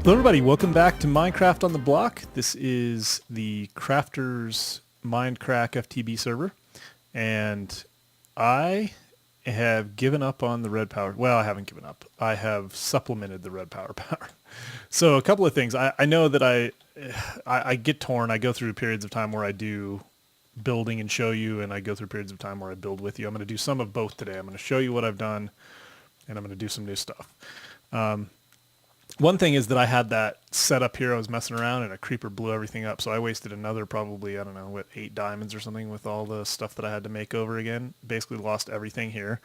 Hello everybody, welcome back to Minecraft on the Block. This is the Krafters Minecraft FTB server, and I have given up on the red power. Well, I haven't given up. I have supplemented the red power. So a couple of things. I know that I get torn. I go through periods of time where I do building and show you, and I go through periods of time where I build with you. I'm going to do some of both today. I'm going to show you what I've done, and I'm going to do some new stuff. One thing is that I had that set up here. I was messing around and a creeper blew everything up. So I wasted another probably, I don't know, what, 8 diamonds or something with all the stuff that I had to make over again. Basically lost everything here.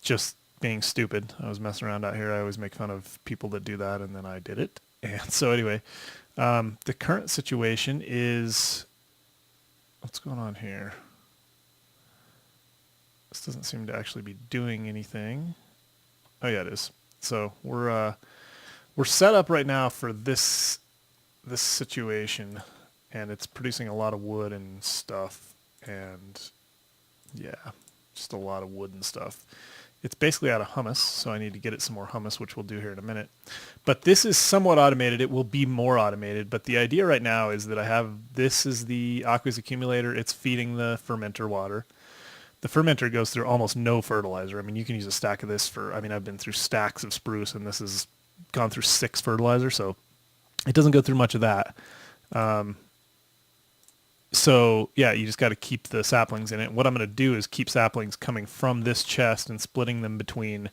Just being stupid. I was messing around out here. I always make fun of people that do that, and then I did it. And so anyway, the current situation is, what's going on here? This doesn't seem to actually be doing anything. Oh yeah, it is. So we're set up right now for this situation, and it's producing a lot of wood and stuff, and yeah, just a lot of wood and stuff. It's basically out of hummus, so I need to get it some more hummus, which we'll do here in a minute. But this is somewhat automated. It will be more automated, but the idea right now is that this is the aqueous accumulator. It's feeding the fermenter water. The fermenter goes through almost no fertilizer. I mean, you can use a stack of this I've been through stacks of spruce, and this has gone through 6 fertilizer, so it doesn't go through much of that. So yeah, you just got to keep the saplings in it. What I'm going to do is keep saplings coming from this chest and splitting them between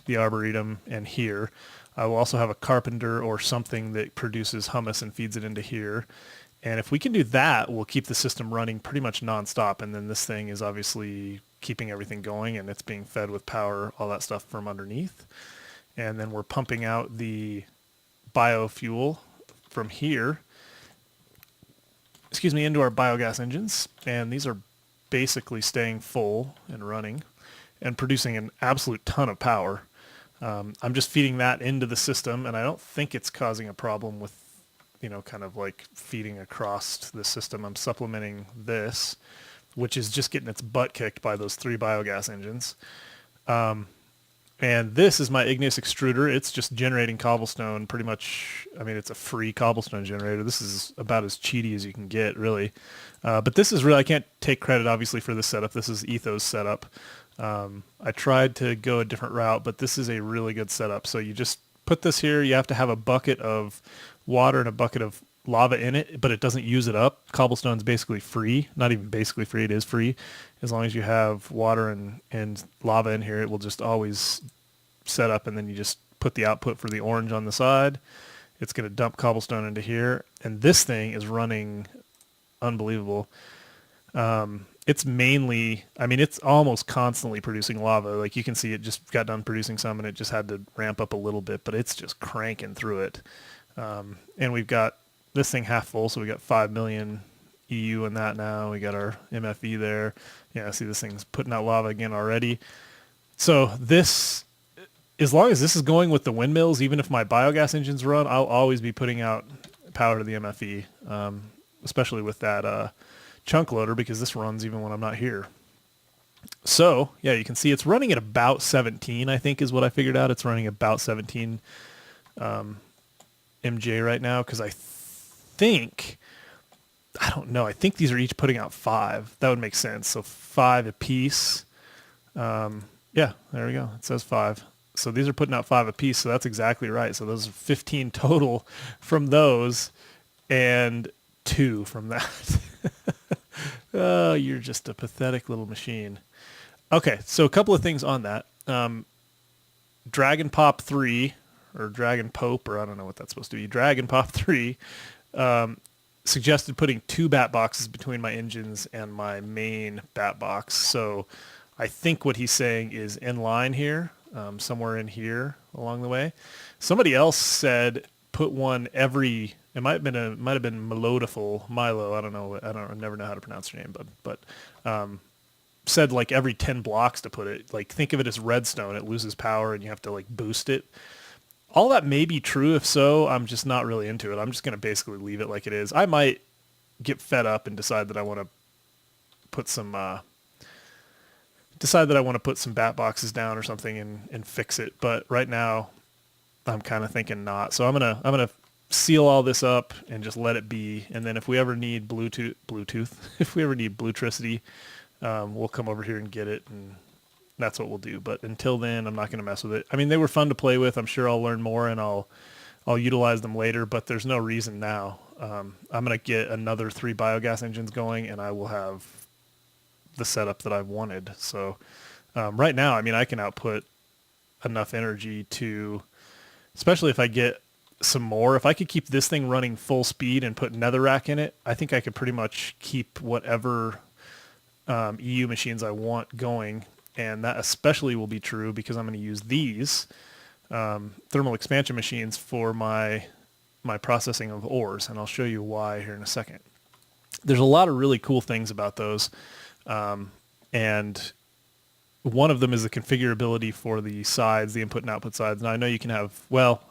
the arboretum and here. I will also have a carpenter or something that produces hummus and feeds it into here. And if we can do that, we'll keep the system running pretty much nonstop. And then this thing is obviously keeping everything going, and it's being fed with power, all that stuff from underneath. And then we're pumping out the biofuel from here, into our biogas engines. And these are basically staying full and running and producing an absolute ton of power. I'm just feeding that into the system, and I don't think it's causing a problem with kind of like feeding across the system. I'm supplementing this, which is just getting its butt kicked by those 3 biogas engines. And this is my igneous extruder. It's just generating cobblestone pretty much. I mean, it's a free cobblestone generator. This is about as cheaty as you can get, really. But this is really, I can't take credit, obviously, for this setup. This is Etho's setup. I tried to go a different route, but this is a really good setup. So you just put this here. You have to have a bucket of water and a bucket of lava in it, but it doesn't use it up. Cobblestone's basically free. Not even basically free, it is free. As long as you have water and lava in here, it will just always set up, and then you just put the output for the orange on the side. It's going to dump cobblestone into here, and this thing is running unbelievable. It's mainly, I mean, it's almost constantly producing lava. Like you can see, it just got done producing some, and it just had to ramp up a little bit, but it's just cranking through it. And we've got this thing half full, so we got 5 million EU in that now. We got our MFE there. Yeah, see, this thing's putting out lava again already. So this, as long as this is going with the windmills, even if my biogas engines run, I'll always be putting out power to the MFE, especially with that chunk loader, because this runs even when I'm not here. So yeah, you can see it's running at about 17, I think is what I figured out. It's running about 17 MJ right now, because I don't know, I think these are each putting out 5. That would make sense. So 5 apiece. Yeah, there we go. It says 5. So these are putting out 5 apiece, so that's exactly right. So those are 15 total from those, and 2 from that. Oh, you're just a pathetic little machine. Okay, so a couple of things on that. Dragon Pop 3, or Dragon Pope, or I don't know what that's supposed to be. Dragon Pop 3 suggested putting 2 bat boxes between my engines and my main bat box. So I think what he's saying is in line here, somewhere in here along the way. Somebody else said put one every. It might have been Milo. I don't know. I never know how to pronounce your name, but said like every 10 blocks to put it. Like think of it as redstone. It loses power and you have to like boost it. All that may be true. If so, I'm just not really into it. I'm just going to basically leave it like it is. I might get fed up and decide that I want to put some bat boxes down or something and fix it. But right now, I'm kind of thinking not. So I'm gonna seal all this up and just let it be. And then if we ever need Bluetooth, if we ever need Bluetricity, we'll come over here and get it, and that's what we'll do. But until then, I'm not gonna mess with it. I mean, they were fun to play with. I'm sure I'll learn more and I'll utilize them later. But there's no reason now. I'm gonna get another 3 biogas engines going, and I will have the setup that I've wanted. So right now, I mean, I can output enough energy to, especially if I get some more, if I could keep this thing running full speed and put netherrack in it, I think I could pretty much keep whatever EU machines I want going. And that especially will be true because I'm going to use these thermal expansion machines for my processing of ores. And I'll show you why here in a second. There's a lot of really cool things about those. And one of them is the configurability for the sides, the input and output sides. Now I know you can have, well,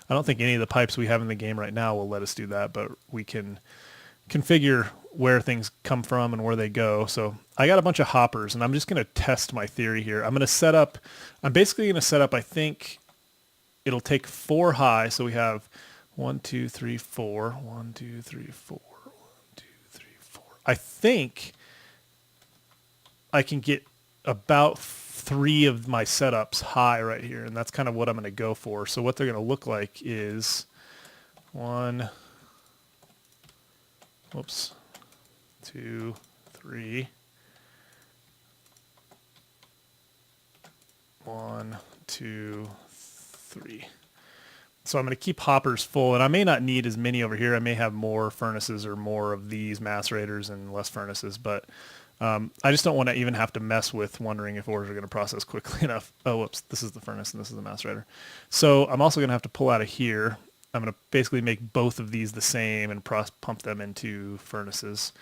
I don't think any of the pipes we have in the game right now will let us do that, but we can configure where things come from and where they go. So I got a bunch of hoppers, and I'm just going to test my theory here. I'm basically going to set up, I think it'll take 4 high. So we have 1, 2, 3, 4, 1, 2, 3, 4, 1, 2, 3, 4. I think I can get about 3 of my setups high right here, and that's kind of what I'm going to go for. So what they're going to look like is 1, 2, 3, 1, 2, 3. So I'm going to keep hoppers full, and I may not need as many over here. I may have more furnaces or more of these macerators and less furnaces, but I just don't want to even have to mess with wondering if ores are going to process quickly enough. Oh, whoops, this is the furnace and this is the macerator. So I'm also going to have to pull out of here. I'm going to basically make both of these the same and pump them into furnaces,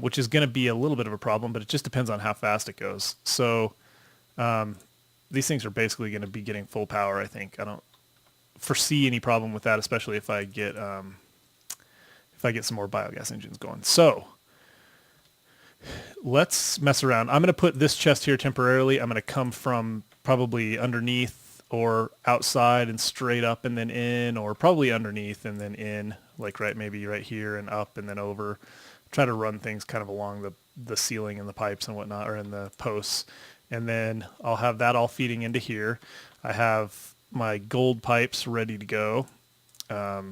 which is going to be a little bit of a problem, but it just depends on how fast it goes. So these things are basically going to be getting full power, I think. I don't foresee any problem with that, especially if I get some more biogas engines going. So let's mess around. I'm going to put this chest here temporarily. I'm going to come from probably underneath or outside and straight up and then in, or probably underneath and then in, like maybe right here and up and then over. Try to run things kind of along the ceiling and the pipes and whatnot, or in the posts. And then I'll have that all feeding into here. I have my gold pipes ready to go. My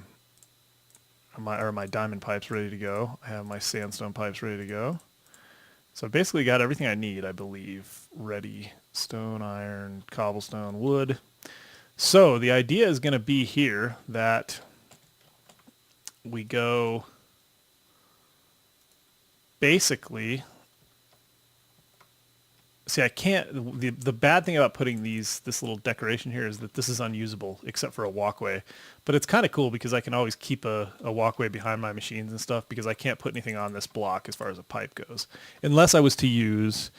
diamond pipes ready to go. I have my sandstone pipes ready to go. So I've basically got everything I need, I believe, ready. Stone, iron, cobblestone, wood. So the idea is going to be here that we go basically... See, I can't... The bad thing about putting this little decoration here is that this is unusable except for a walkway. But it's kind of cool because I can always keep a walkway behind my machines and stuff because I can't put anything on this block as far as a pipe goes. Unless I was to use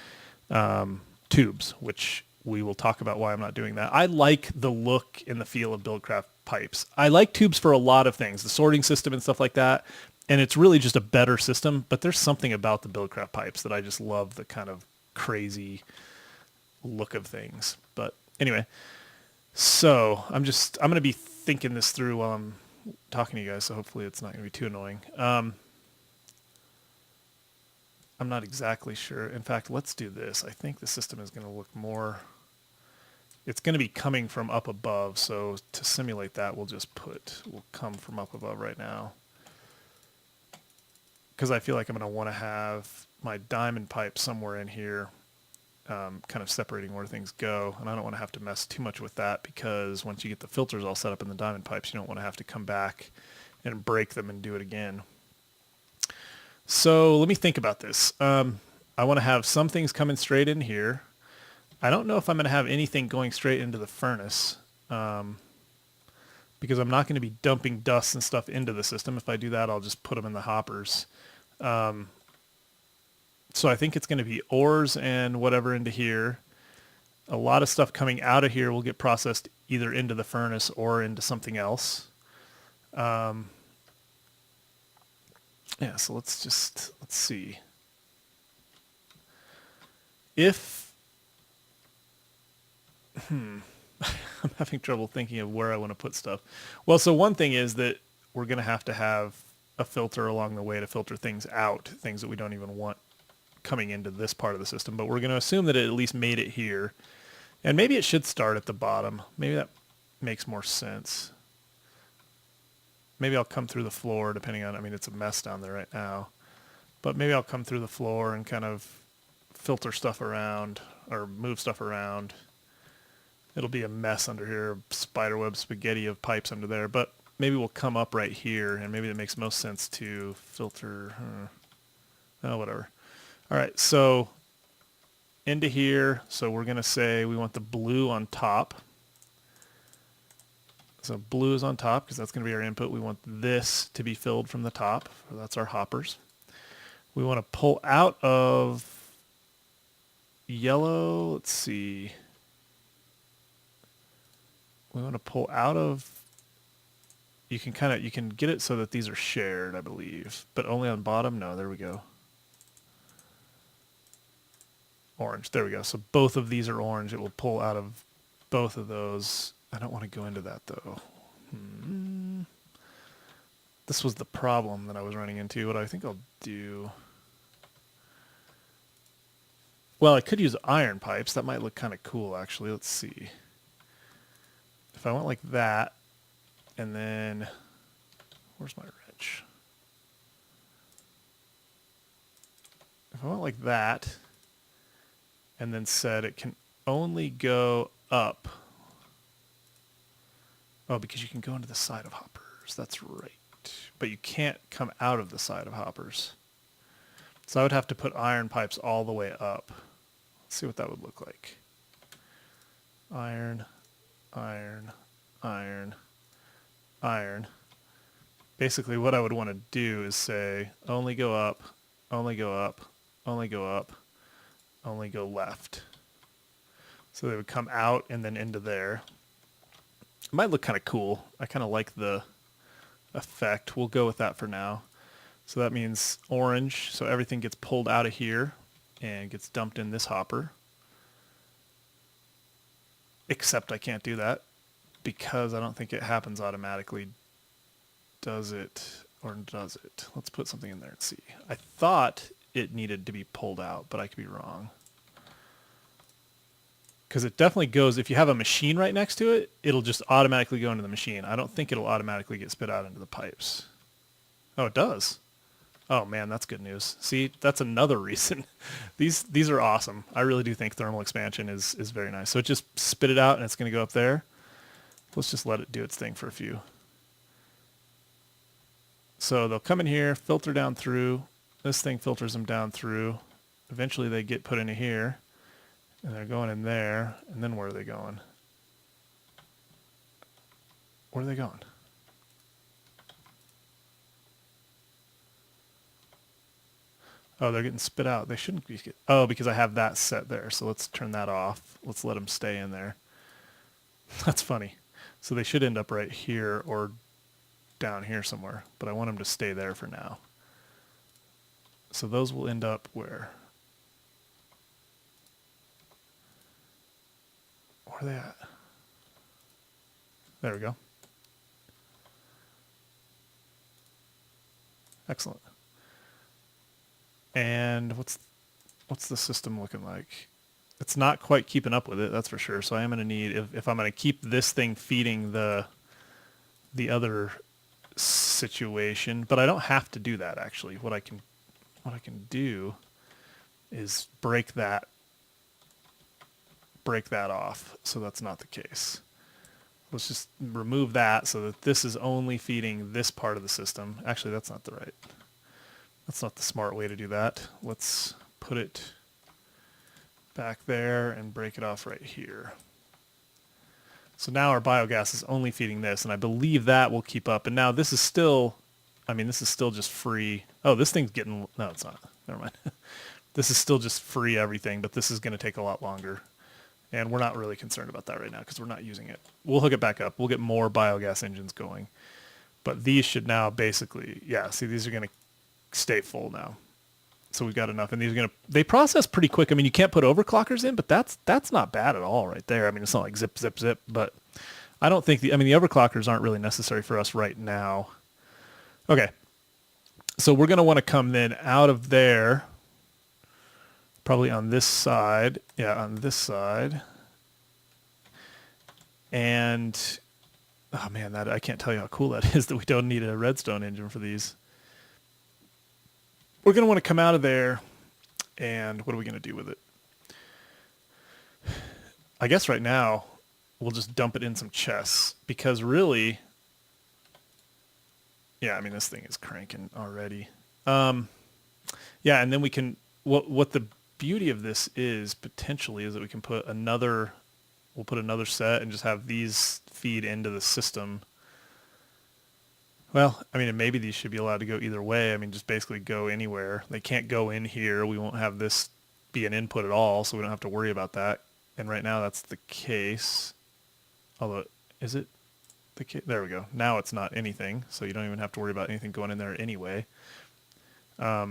tubes, which we will talk about why I'm not doing that. I like the look and the feel of buildcraft pipes. I like tubes for a lot of things, the sorting system and stuff like that. And it's really just a better system. But there's something about the buildcraft pipes that I just love, the kind of crazy look of things. But anyway, so I'm going to be thinking this through while I'm talking to you guys, so hopefully it's not going to be too annoying. I'm not exactly sure. In fact, let's do this. I think the system is going to look more... It's going to be coming from up above, so to simulate that, we'll come from up above right now. Because I feel like I'm going to want to have my diamond pipe somewhere in here, kind of separating where things go. And I don't want to have to mess too much with that because once you get the filters all set up in the diamond pipes, you don't want to have to come back and break them and do it again. So let me think about this. I want to have some things coming straight in here. I don't know if I'm going to have anything going straight into the furnace because I'm not going to be dumping dust and stuff into the system. If I do that, I'll just put them in the hoppers. So I think it's going to be ores and whatever into here. A lot of stuff coming out of here will get processed either into the furnace or into something else. Yeah, so let's see. If, I'm having trouble thinking of where I want to put stuff. Well, so one thing is that we're going to have a filter along the way to filter things out, things that we don't even want coming into this part of the system. But we're going to assume that it at least made it here. And maybe it should start at the bottom. Maybe that makes more sense. Maybe I'll come through the floor depending on, I mean, it's a mess down there right now. But maybe I'll come through the floor and kind of filter stuff around or move stuff around. It'll be a mess under here, spiderweb spaghetti of pipes under there. But maybe we'll come up right here, and maybe it makes most sense to filter. Oh, whatever. All right, so into here. So we're going to say we want the blue on top. So blue is on top because that's going to be our input. We want this to be filled from the top. So that's our hoppers. We want to pull out of yellow. Let's see. We want to pull out of, you can get it so that these are shared, I believe, but only on bottom. No, there we go. Orange. There we go. So both of these are orange. It will pull out of both of those. I don't want to go into that though. This was the problem that I was running into. What I think I'll do, well, I could use iron pipes. That might look kind of cool actually. Let's see. If I went like that, and then, where's my wrench? If I went like that, and then said it can only go up. Oh, because you can go into the side of hoppers. That's right. But you can't come out of the side of hoppers. So I would have to put iron pipes all the way up. Let's see what that would look like. Iron, iron, iron, iron. Basically what I would want to do is say only go up, only go up, only go up, only go left. So they would come out and then into there. It might look kind of cool. I kind of like the effect. We'll go with that for now. So that means orange. So everything gets pulled out of here and gets dumped in this hopper. Except I can't do that because I don't think it happens automatically. Does it or does it? Let's put something in there and see. I thought it needed to be pulled out, but I could be wrong. Because it definitely goes, if you have a machine right next to it, it'll just automatically go into the machine. I don't think it'll automatically get spit out into the pipes. Oh, it does. Oh man, that's good news. See, that's another reason. These are awesome. I really do think thermal expansion is very nice. So it just spit it out and it's going to go up there. Let's just let it do its thing for a few. So they'll come in here, filter down through. This thing filters them down through. Eventually they get put into here. And they're going in there. And then where are they going? Where are they going? Oh, they're getting spit out. They shouldn't be. Oh, because I have that set there. So let's turn that off. Let's let them stay in there. That's funny. So they should end up right here or down here somewhere. But I want them to stay there for now. So those will end up where? Where are they at? There we go. Excellent. And what's the system looking like? It's not quite keeping up with it, that's for sure. So I am going to need, if I'm going to keep this thing feeding the other situation, but I don't have to do that actually. What I can do is break that off, so that's not the case. Let's just remove that so that this is only feeding this part of the system. Actually, that's not the smart way to do that. Let's put it back there and break it off right here. So now our biogas is only feeding this, and I believe that will keep up. And now this is still, this is still just free. Oh, this thing's getting, no, it's not. Never mind. This is still just free everything, but this is going to take a lot longer. And we're not really concerned about that right now because we're not using it. We'll hook it back up. We'll get more biogas engines going. But these should now basically, yeah, see, these are going to stay full now. So we've got enough, and they process pretty quick. I mean, you can't put overclockers in, but that's not bad at all right there. I mean, it's not like zip, zip, zip, but I don't think the overclockers aren't really necessary for us right now. Okay. So we're going to want to come then out of there, probably on this side. Yeah, on this side. And, oh man, that I can't tell you how cool that is that we don't need a redstone engine for these. We're going to want to come out of there, and what are we going to do with it? I guess right now we'll just dump it in some chests, because really, yeah, I mean, this thing is cranking already. Yeah, and then we can, what the beauty of this is potentially is that we can put another, we'll put another set and just have these feed into the system. Well, I mean, and maybe these should be allowed to go either way. I mean, just basically go anywhere. They can't go in here. We won't have this be an input at all, so we don't have to worry about that. And right now that's the case. Although, is it the case? There we go. Now it's not anything, so you don't even have to worry about anything going in there anyway. But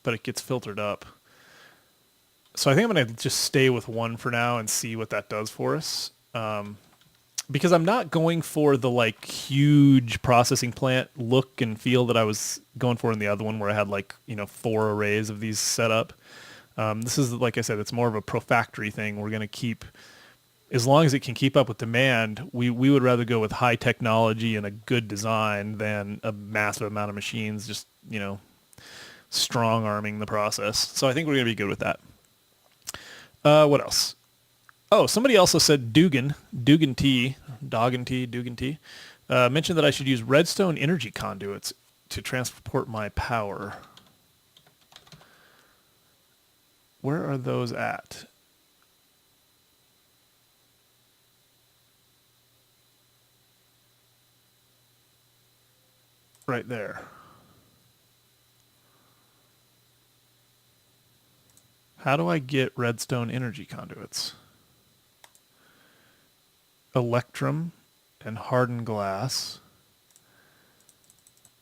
it gets filtered up. So I think I'm going to just stay with one for now and see what that does for us. Because I'm not going for the like huge processing plant look and feel that I was going for in the other one where I had like, 4 arrays of these set up. This is, like I said, it's more of a pro-factory thing. We're going to keep, as long as it can keep up with demand, we would rather go with high technology and a good design than a massive amount of machines just, strong arming the process. So I think we're going to be good with that. What else? Oh, somebody also said Dugan T, mentioned that I should use redstone energy conduits to transport my power. Where are those at? Right there. How do I get redstone energy conduits? Electrum and hardened glass,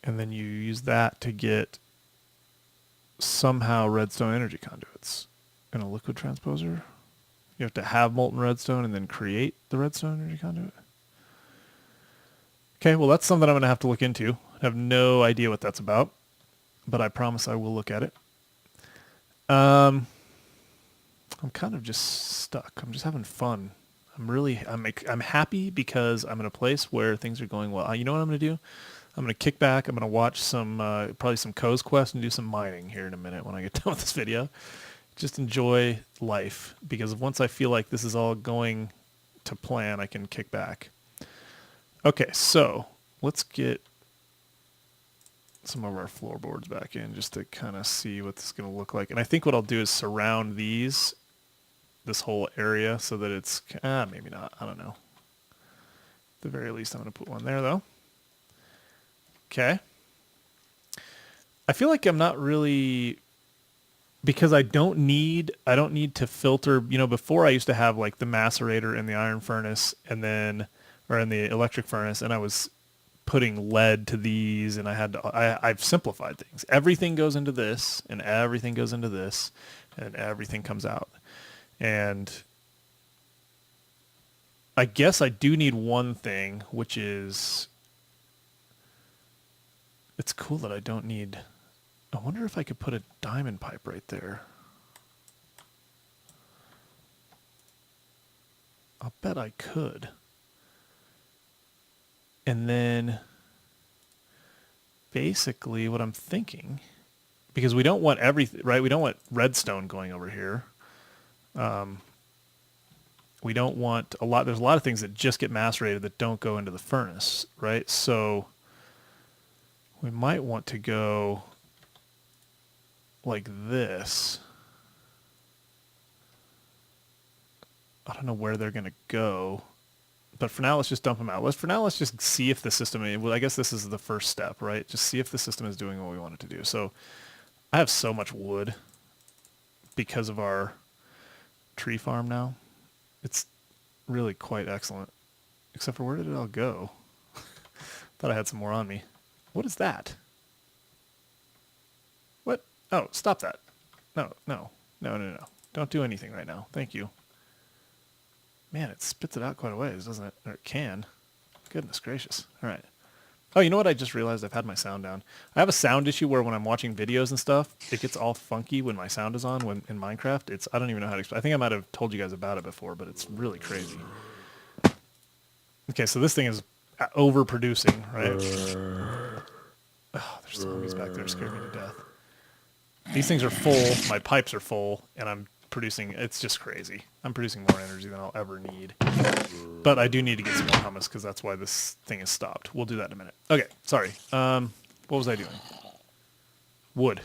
and then you use that to get somehow redstone energy conduits. And a liquid transposer, you have to have molten redstone and then create the redstone energy conduit. Okay, well that's something I'm going to have to look into. I have no idea what that's about, but I promise I will look at it. I'm kind of just stuck. I'm just having fun. I'm happy because I'm in a place where things are going well. You know what I'm going to do? I'm going to kick back. I'm going to watch some, probably some Co's Quest and do some mining here in a minute when I get done with this video. Just enjoy life, because once I feel like this is all going to plan, I can kick back. Okay, so let's get some of our floorboards back in just to kind of see what this is going to look like. And I think what I'll do is surround this whole area so that it's, maybe not, I don't know. At the very least, I'm going to put one there though. Okay. I feel like I'm not really, because I don't need to filter, before I used to have like the macerator in the iron furnace and then, or in the electric furnace, and I was putting lead to these, and I've simplified things. Everything goes into this, and everything goes into this, and everything comes out. And I guess I do need one thing, which is, it's cool that I don't need, I wonder if I could put a diamond pipe right there. I'll bet I could. And then basically what I'm thinking, because we don't want everything, right? We don't want redstone going over here. We don't want there's a lot of things that just get macerated that don't go into the furnace, right? So we might want to go like this. I don't know where they're going to go, but for now, let's just dump them out. Let's just see if the system, well, I guess this is the first step, right? Just see if the system is doing what we want it to do. So I have so much wood because of our tree farm now. It's really quite excellent. Except for, where did it all go? Thought I had some more on me. What is that? What? Oh, stop that. No, no, no, no, no. Don't do anything right now. Thank you. Man, it spits it out quite a ways, doesn't it? Or it can. Goodness gracious. All right. Oh, you know what? I just realized I've had my sound down. I have a sound issue where when I'm watching videos and stuff, it gets all funky when my sound is on when in Minecraft. I don't even know how to explain. I think I might have told you guys about it before, but it's really crazy. Okay, so this thing is overproducing, right? Oh, there's zombies back there scaring me to death. These things are full, my pipes are full, and I'm producing, it's just crazy. I'm producing more energy than I'll ever need. But I do need to get some more hummus because that's why this thing is stopped. We'll do that in a minute. Okay, sorry. What was I doing? Wood.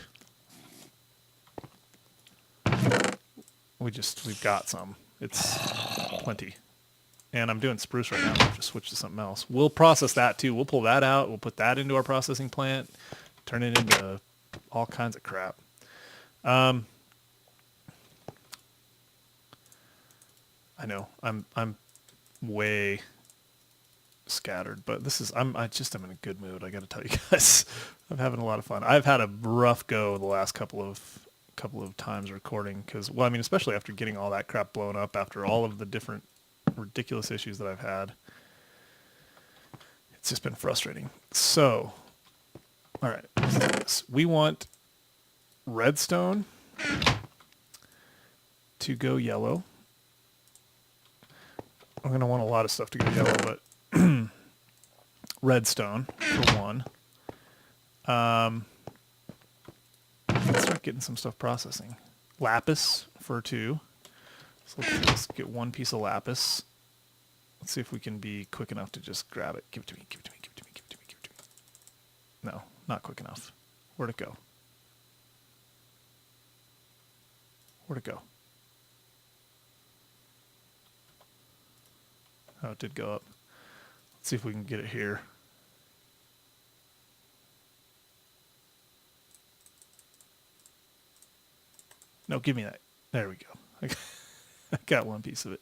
We've got some. It's plenty. And I'm doing spruce right now. I'll just switch to something else. We'll process that too. We'll pull that out. We'll put that into our processing plant. Turn it into all kinds of crap. I know I'm way scattered, but this is I'm in a good mood. I got to tell you guys, I'm having a lot of fun. I've had a rough go the last couple of times recording because, well, I mean, especially after getting all that crap blown up after all of the different ridiculous issues that I've had. It's just been frustrating. So, all right, let's do this. We want redstone to go yellow. I'm going to want a lot of stuff to go yellow, but redstone for one. Let's start getting some stuff processing. Lapis for 2. So let's get 1 piece of lapis. Let's see if we can be quick enough to just grab it. Give it to me, give it to me, give it to me, give it to me, give it to me. No, not quick enough. Where'd it go? Where'd it go? Oh, it did go up. Let's see if we can get it here. No, give me that. There we go. I got 1 piece of it.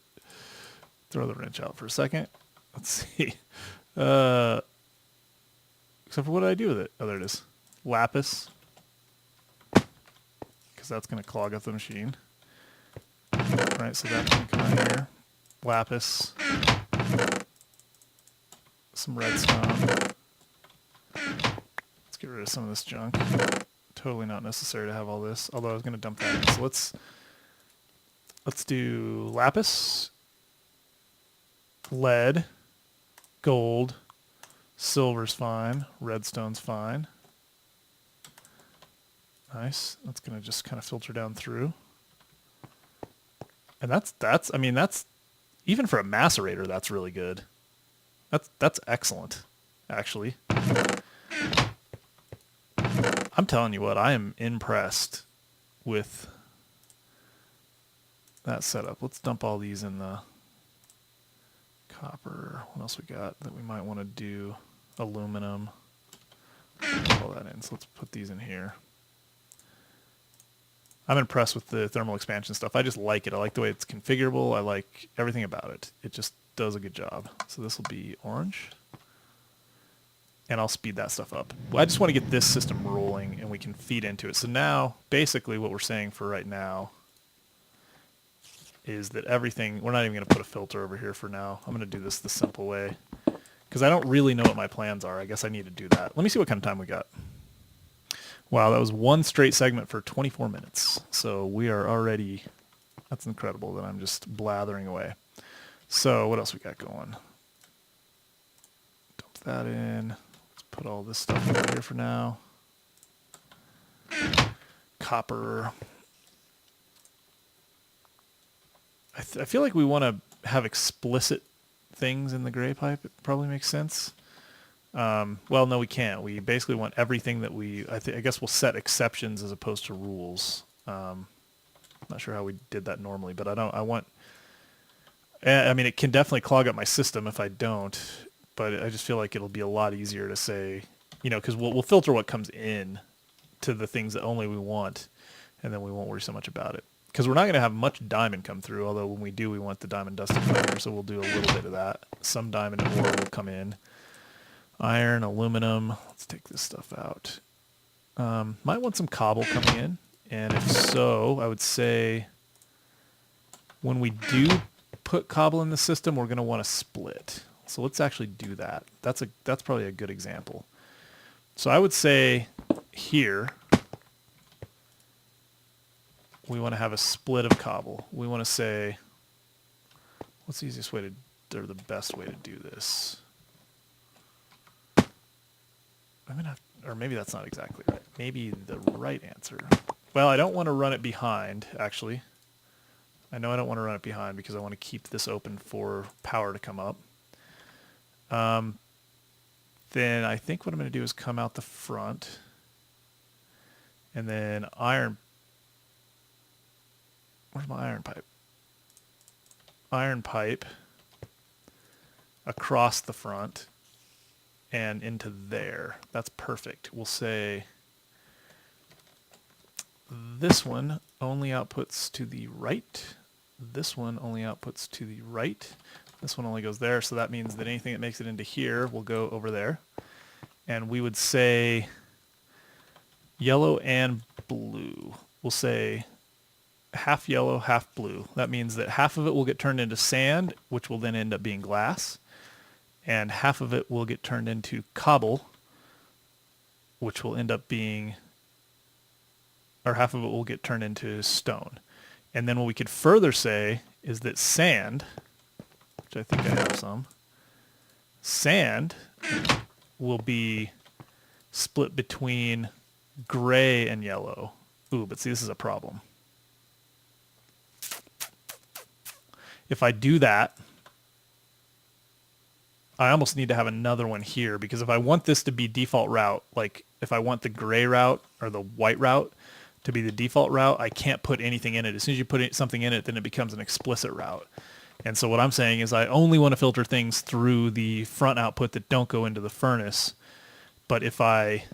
Throw the wrench out for a second. Let's see. Except for what did I do with it? Oh, there it is. Lapis. Because that's going to clog up the machine. Right, so that's going to come out here. Lapis. Some redstone. Let's get rid of some of this junk. Totally not necessary to have all this, although I was going to dump that in. So let's do lapis, lead, gold, silver's fine, redstone's fine. Nice. That's going to just kind of filter down through. And that's I mean, that's even for a macerator, that's really good. That's excellent, actually. I'm telling you what, I am impressed with that setup. Let's dump all these in the copper. What else we got that we might want to do? Aluminum. Put all that in. So let's put these in here. I'm impressed with the thermal expansion stuff. I just like it. I like the way it's configurable. I like everything about it. It just does a good job. So this will be orange. And I'll speed that stuff up. I just want to get this system rolling and we can feed into it. So now, basically what we're saying for right now is that everything, we're not even going to put a filter over here for now. I'm going to do this the simple way because I don't really know what my plans are. I guess I need to do that. Let me see what kind of time we got. Wow, that was 1 straight segment for 24 minutes. So we are already, that's incredible that I'm just blathering away. So what else we got going? Dump that in. Let's put all this stuff over here for now. Copper. I feel like we want to have explicit things in the gray pipe. It probably makes sense. Well, no, we can't. We basically want everything that I guess we'll set exceptions as opposed to rules. Not sure how we did that normally, but I mean, it can definitely clog up my system if I don't, but I just feel like it'll be a lot easier to say, because we'll filter what comes in to the things that only we want, and then we won't worry so much about it. Because we're not going to have much diamond come through, although when we do, we want the diamond dust to come here, so we'll do a little bit of that. Some diamond ore will come in. Iron, aluminum. Let's take this stuff out. Might want some cobble coming in. And if so, I would say when we do put cobble in the system, we're going to want to split. So let's actually do that. That's probably a good example. So I would say here, we want to have a split of cobble. We want to say, what's the easiest way to, or the best way to do this? I'm gonna have, or maybe that's not exactly right. Maybe the right answer. Well, I don't want to run it behind, actually. I know I don't want to run it behind because I want to keep this open for power to come up. Then I think what I'm going to do is come out the front and then iron. Where's my iron pipe? Iron pipe across the front and into there. That's perfect. We'll say this one only outputs to the right. This one only outputs to the right. This one only goes there, so that means that anything that makes it into here will go over there. And we would say yellow and blue. We'll say half yellow, half blue. That means that half of it will get turned into sand, which will then end up being glass. And half of it will get turned into cobble, which will end up being, or half of it will get turned into stone. And then what we could further say is that sand, which I think I have some, sand will be split between gray and yellow. Ooh, but see, this is a problem. If I do that, I almost need to have another one here, because if I want this to be default route, like if I want the gray route or the white route to be the default route, I can't put anything in it. As soon as you put something in it, then it becomes an explicit route. And so what I'm saying is I only want to filter things through the front output that don't go into the furnace. But if I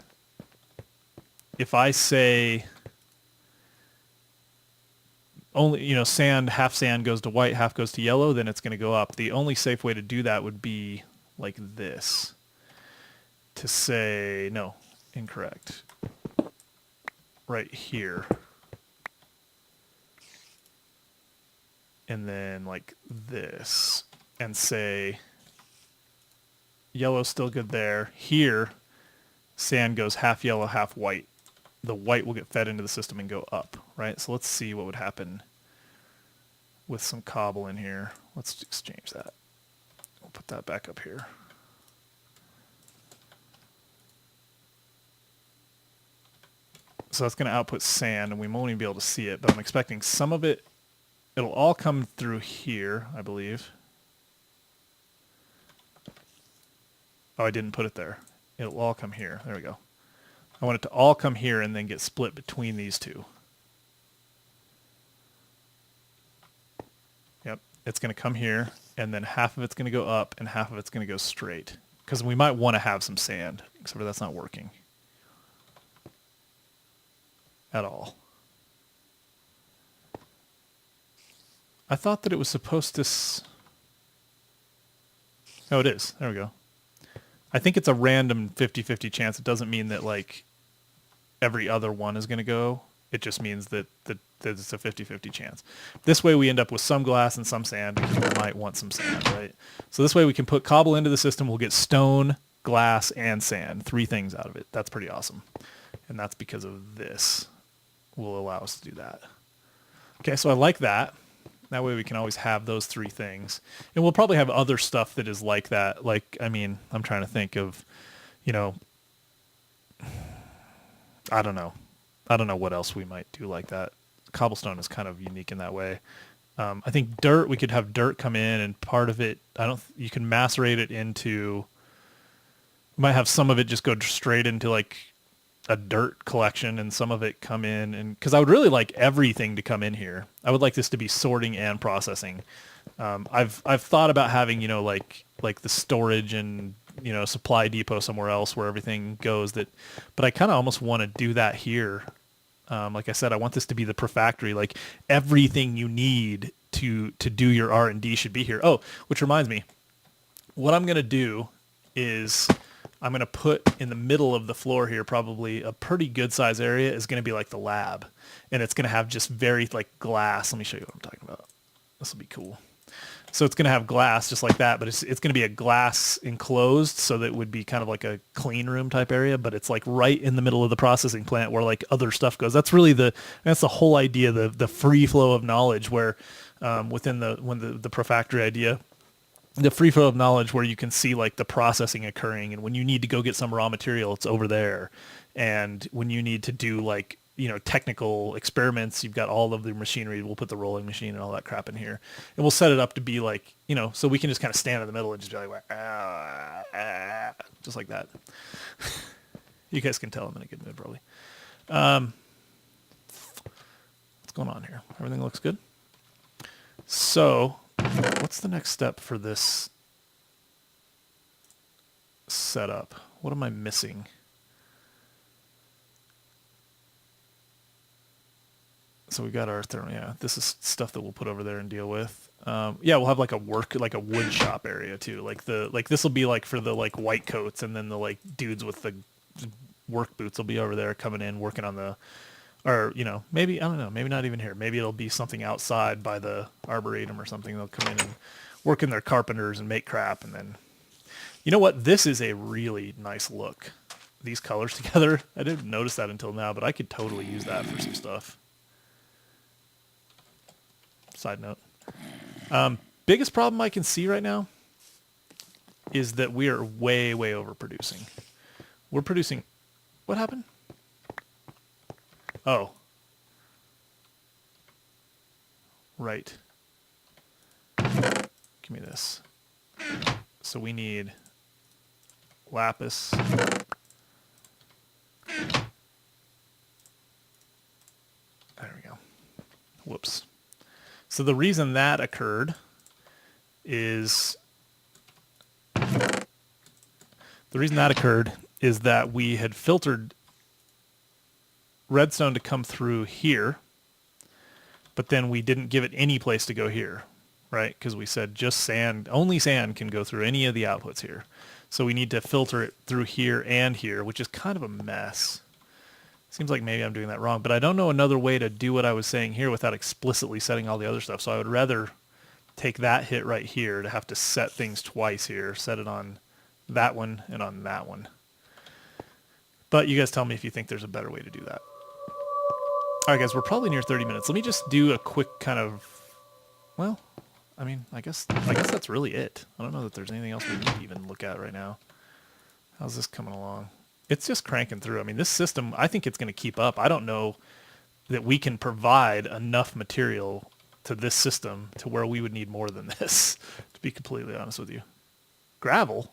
say only, you know, sand, half sand goes to white, half goes to yellow, then it's going to go up. The only safe way to do that would be like this. To say, no, incorrect. Right here. And then like this. And say yellow's still good there. Here, sand goes half yellow, half white. The white will get fed into the system and go up, right? So let's see what would happen with some cobble in here. Let's exchange that. We'll put that back up here. So that's going to output sand, and we won't even be able to see it, but I'm expecting some of it, it'll all come through here, I believe. Oh, I didn't put it there. It'll all come here. There we go. I want it to all come here and then get split between these two. Yep, it's going to come here, and then half of it's going to go up, and half of it's going to go straight. Because we might want to have some sand, except for that's not working at all. I thought that it was supposed to... Oh, it is. There we go. I think it's a random 50-50 chance. It doesn't mean that, like, every other one is going to go. It just means that it's a 50-50 chance. This way we end up with some glass and some sand, because we might want some sand, right? So this way we can put cobble into the system. We'll get stone, glass, and sand. 3 things out of it. That's pretty awesome. And that's because of this will allow us to do that. Okay, so I like that. That way we can always have those 3 things. And we'll probably have other stuff that is like that. Like, I mean, I'm trying to think of, you know, I don't know. I don't know what else we might do like that. Cobblestone is kind of unique in that way. I think dirt, we could have dirt come in, and part of it, you can macerate it into, we might have some of it just go straight into like a dirt collection, and some of it come in, and because I would really like everything to come in here. I would like this to be sorting and processing. I've thought about having, you know, like the storage and, you know, supply depot somewhere else where everything goes, that, but I kind of almost want to do that here. Like I said, I want this to be the Profactory. Like everything you need to do your R&D should be here. Oh, which reminds me, what I'm going to do is I'm going to put in the middle of the floor here, probably a pretty good size area is going to be like the lab. And it's going to have just very like glass. Let me show you what I'm talking about. This will be cool. So it's going to have glass just like that, but it's going to be a glass enclosed, so that it would be kind of like a clean room type area, but it's like right in the middle of the processing plant where like other stuff goes. That's really that's the whole idea, the free flow of knowledge, where within the Profactory idea, the free flow of knowledge where you can see like the processing occurring, and when you need to go get some raw material, it's over there. And when you need to do like, technical experiments, you've got all of the machinery. We'll put the rolling machine and all that crap in here, and we'll set it up to be like, so we can just kind of stand in the middle and just be like, just like that. You guys can tell I'm in a good mood, probably. What's going on here? Everything looks good. So what's the next step for this setup? What am I missing? So we got our thermal. Yeah, this is stuff that we'll put over there and deal with. Yeah, we'll have like a wood shop area too. Like this will be like for the like white coats, and then the like dudes with the work boots will be over there coming in working on the, or maybe I don't know, maybe not even here. Maybe it'll be something outside by the arboretum or something. They'll come in and work in their carpenters and make crap, and then, you know what? This is a really nice look. These colors together. I didn't notice that until now, but I could totally use that for some stuff. Side note. Biggest problem I can see right now is that we are way, way overproducing. We're producing... What happened? Oh. Right. Give me this. So we need lapis. There we go. Whoops. So the reason that occurred is that we had filtered redstone to come through here, but then we didn't give it any place to go here, right? Because we said just sand, only sand can go through any of the outputs here. So we need to filter it through here and here, which is kind of a mess. Seems like maybe I'm doing that wrong, but I don't know another way to do what I was saying here without explicitly setting all the other stuff. So I would rather take that hit right here to have to set things twice here, set it on that one and on that one. But you guys tell me if you think there's a better way to do that. All right, guys, we're probably near 30 minutes. Let me just do a quick kind of, well, I mean, I guess that's really it. I don't know that there's anything else we need to even look at right now. How's this coming along? It's just cranking through. I mean, this system, I think it's going to keep up. I don't know that we can provide enough material to this system to where we would need more than this, to be completely honest with you. Gravel?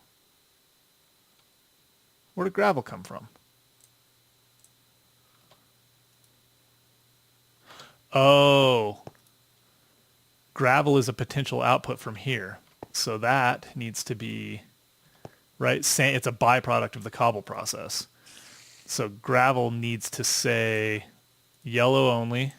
Where did gravel come from? Oh, gravel is a potential output from here. So that needs to be... right? It's a byproduct of the cobble process. So gravel needs to say yellow only.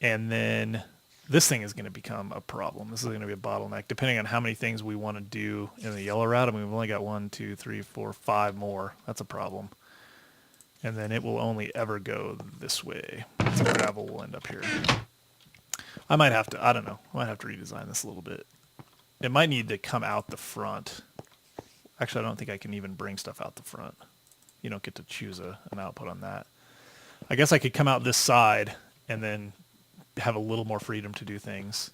And then this thing is going to become a problem. This is going to be a bottleneck, depending on how many things we want to do in the yellow route. I mean, we've only got 1, 2, 3, 4, 5 more. That's a problem. And then it will only ever go this way. So gravel will end up here. I might have to, I don't know. I might have to redesign this a little bit. It might need to come out the front. Actually, I don't think I can even bring stuff out the front. You don't get to choose an output on that. I guess I could come out this side and then have a little more freedom to do things.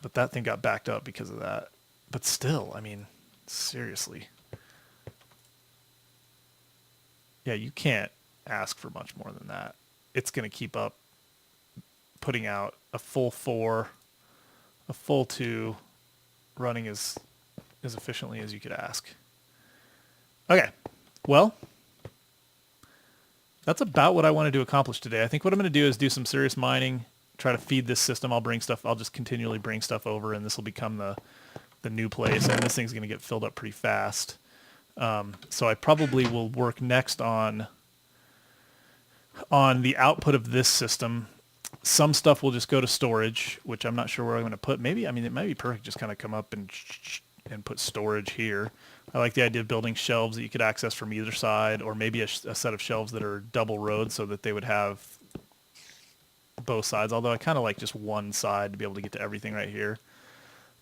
But that thing got backed up because of that. But still, I mean, seriously. Yeah, you can't ask for much more than that. It's going to keep up putting out a full 4, a full 2, running as efficiently as you could ask. Okay, well, that's about what I wanted to accomplish today. I think what I'm going to do is do some serious mining, try to feed this system. I'll just continually bring stuff over, and this will become the new place, and this thing's going to get filled up pretty fast. So I probably will work next on the output of this system. Some stuff will just go to storage, which I'm not sure where I'm going to put. Maybe, I mean, it might be perfect just kind of come up and and put storage here. I like the idea of building shelves that you could access from either side, or maybe a set of shelves that are double road so that they would have both sides, although I kind of like just one side to be able to get to everything right here.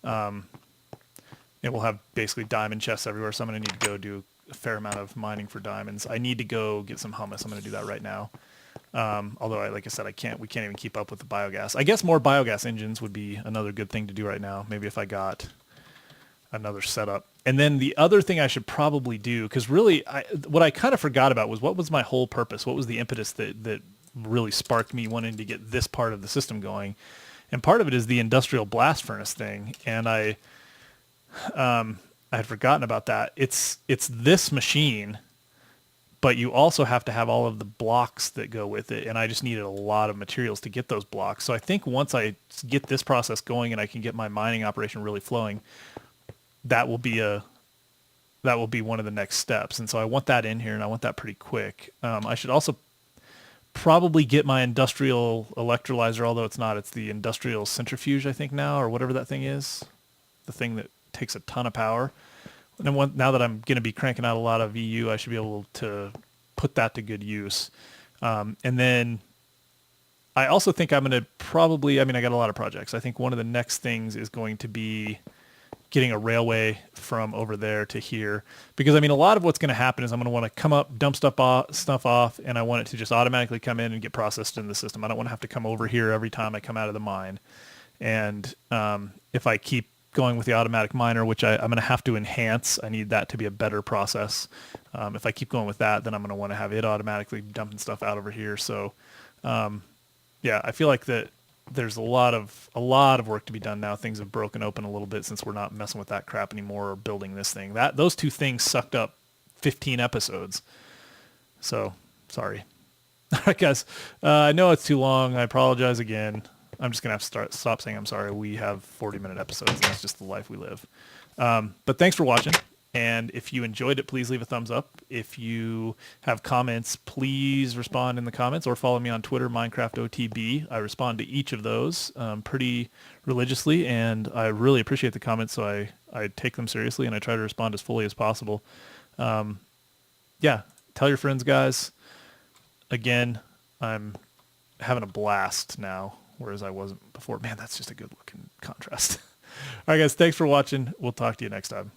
It will have basically diamond chests everywhere, so I'm going to need to go do a fair amount of mining for diamonds. I need to go get some hummus. I'm going to do that right now. Although, like I said, we can't even keep up with the biogas. I guess more biogas engines would be another good thing to do right now. Maybe if I got another setup. And then the other thing I should probably do, because really what I kind of forgot about was what was my whole purpose? What was the impetus that really sparked me wanting to get this part of the system going? And part of it is the industrial blast furnace thing. And I had forgotten about that. It's this machine, but you also have to have all of the blocks that go with it. And I just needed a lot of materials to get those blocks. So I think once I get this process going and I can get my mining operation really flowing, that will be one of the next steps. And so I want that in here, and I want that pretty quick. I should also probably get my industrial electrolyzer, although it's not. It's the industrial centrifuge, I think now, or whatever that thing is. The thing that takes a ton of power. And then now that I'm going to be cranking out a lot of EU, I should be able to put that to good use. And then I also think I'm going to probably, I got a lot of projects. I think one of the next things is going to be getting a railway from over there to here. Because, a lot of what's going to happen is I'm going to want to come up, dump stuff off, and I want it to just automatically come in and get processed in the system. I don't want to have to come over here every time I come out of the mine. And if I keep going with the automatic miner, which I'm going to have to enhance, I need that to be a better process. If I keep going with that, then I'm going to want to have it automatically dumping stuff out over here. So, yeah, I feel like that there's a lot of work to be done now. Things have broken open a little bit since we're not messing with that crap anymore or building this thing. Those two things sucked up 15 episodes. So, sorry. All right, guys. I know it's too long. I apologize again. I'm just going to have to stop saying I'm sorry. We have 40-minute episodes, and that's just the life we live. But thanks for watching. And if you enjoyed it, please leave a thumbs up. If you have comments, please respond in the comments or follow me on Twitter, MinecraftOTB. I respond to each of those pretty religiously, and I really appreciate the comments, so I take them seriously, and I try to respond as fully as possible. Yeah, tell your friends, guys. Again, I'm having a blast now, whereas I wasn't before. Man, that's just a good-looking contrast. All right, guys, thanks for watching. We'll talk to you next time.